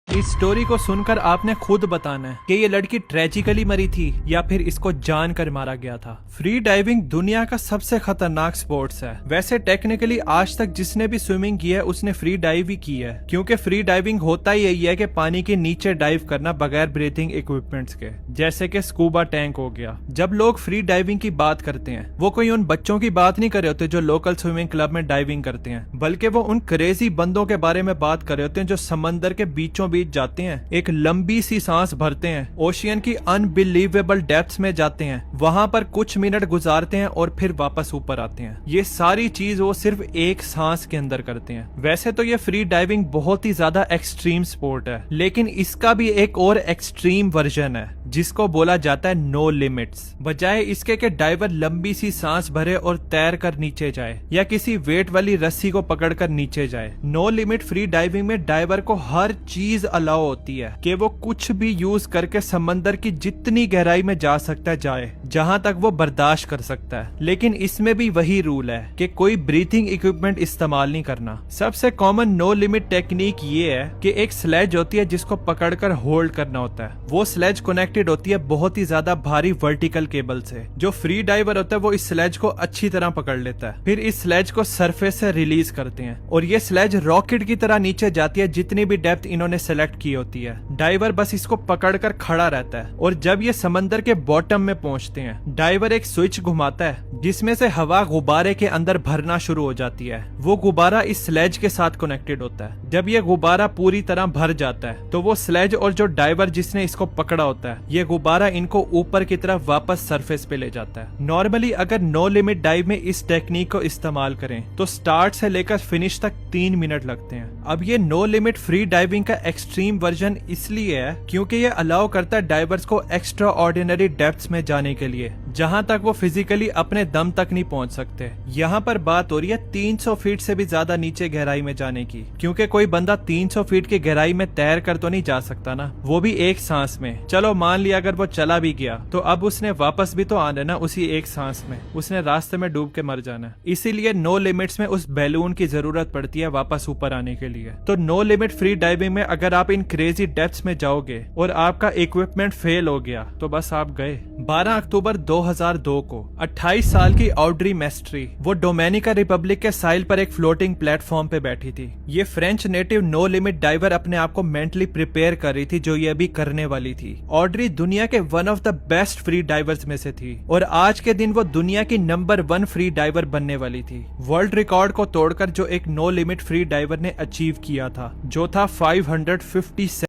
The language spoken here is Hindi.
इस स्टोरी को सुनकर आपने खुद बताना है कि ये लड़की ट्रेजिकली मरी थी या फिर इसको जानकर मारा गया था। फ्री डाइविंग दुनिया का सबसे खतरनाक स्पोर्ट्स है। वैसे टेक्निकली आज तक जिसने भी स्विमिंग की है उसने फ्री डाइव ही की है, क्योंकि फ्री डाइविंग होता ही यही है कि पानी के नीचे डाइव करना बगैर ब्रीथिंग इक्विपमेंट्स के, जैसे कि स्कूबा टैंक हो गया। जब लोग फ्री डाइविंग की बात करते हैं वो कोई उन बच्चों की बात नहीं कर रहे होते जो लोकल स्विमिंग क्लब में डाइविंग करते हैं, बल्कि वो उन क्रेजी बंदों के बारे में बात कर रहे होते हैं जो समंदर के बीचों बीच जाते हैं, एक लंबी सी सांस भरते हैं, ओशियन की अनबिलीवेबल डेप्थ्स में जाते हैं, वहां पर कुछ मिनट गुजारते हैं और फिर वापस ऊपर आते हैं। ये सारी चीज वो सिर्फ एक सांस के अंदर करते हैं। वैसे तो ये फ्री डाइविंग बहुत ही ज्यादा एक्सट्रीम स्पोर्ट है, लेकिन इसका भी एक और एक्सट्रीम वर्जन है जिसको बोला जाता है नो लिमिट्स। बजाय इसके कि डाइवर लंबी सी सांस भरे और तैर कर नीचे जाए या किसी वेट वाली रस्सी को पकड़कर नीचे जाए, नो लिमिट फ्री डाइविंग में डाइवर को हर चीज अलाउ होती है कि वो कुछ भी यूज करके समंदर की जितनी गहराई में जा सकता है जाए, जहां तक वो बर्दाश्त कर सकता है। लेकिन इसमें भी वही रूल है कि कोई ब्रीथिंग इक्विपमेंट इस्तेमाल नहीं करना। सबसे कॉमन नो लिमिट टेक्निक ये है कि एक स्लेज होती है जिसको पकड़कर होल्ड करना होता है। वो स्लेज कनेक्टेड होती है बहुत ही ज्यादा भारी वर्टिकल केबल से। जो फ्री डाइवर होता है वो इस स्लेज को अच्छी तरह पकड़ लेता है, फिर इस स्लेज को सरफेस से रिलीज करते हैं और ये स्लेज रॉकेट की तरह नीचे जाती है जितनी भी डेप्थ इन्होंने सेलेक्ट की होती है। डाइवर बस इसको पकड़कर खड़ा रहता है और जब ये समंदर के बॉटम में पहुंचते हैं, डाइवर एक स्विच घुमाता है जिसमें से हवा गुब्बारे के अंदर भरना शुरू हो जाती है। वो गुब्बारा इस स्लेज के साथ कनेक्टेड होता है। जब ये गुब्बारा पूरी तरह भर जाता है तो वो स्लेज और जो डाइवर जिसने इसको पकड़ा होता है, ये गुब्बारा इनको ऊपर की तरफ वापस सरफेस पे ले जाता है। नॉर्मली अगर नो लिमिट डाइव में इस टेक्निक को इस्तेमाल करें तो स्टार्ट से लेकर फिनिश तक 3 मिनट लगते हैं। अब ये नो लिमिट फ्री डाइविंग का एक्सट्रीम वर्जन इसलिए है क्योंकि ये अलाउ करता है डाइवर्स को एक्स्ट्रा ऑर्डिनरी डेप्थ्स में जाने के लिए, जहां तक वो फिजिकली अपने दम तक नहीं पहुंच सकते। यहाँ पर बात हो रही है 300 फीट से भी ज्यादा नीचे गहराई में जाने की, क्योंकि कोई बंदा 300 फीट की गहराई में तैर कर तो नहीं जा सकता ना, वो भी एक सांस में। चलो मान लिया अगर वो चला भी गया तो अब उसने वापस भी तो आना ना उसी एक सांस में, उसने रास्ते में डूब के मर जाना। इसीलिए नो लिमिट्स में उस बैलून की जरूरत पड़ती है वापस ऊपर आने के लिए। तो नो लिमिट फ्री डाइविंग में अगर आप इन क्रेजी डेप्थ्स में जाओगे और आपका इक्विपमेंट फेल हो गया तो बस आप गए। 12 अक्टूबर 2002 को 28 साल की ऑड्री मेस्ट्री वो डोमिनिका रिपब्लिक के साइल पर एक फ्लोटिंग प्लेटफॉर्म पे बैठी थी। ये French native no limit diver अपने आप को मेंटली प्रिपेयर कर रही थी जो ये अभी करने वाली थी। ऑड्री दुनिया के one of the best free diverse में से थी और आज के दिन वो दुनिया की नंबर 1 फ्री डाइवर बनने वाली थी। वर्ल्ड रिकॉर्ड को तोड़कर जो एक नो लिमिट फ्री डाइवर ने अचीव किया था, जो था 557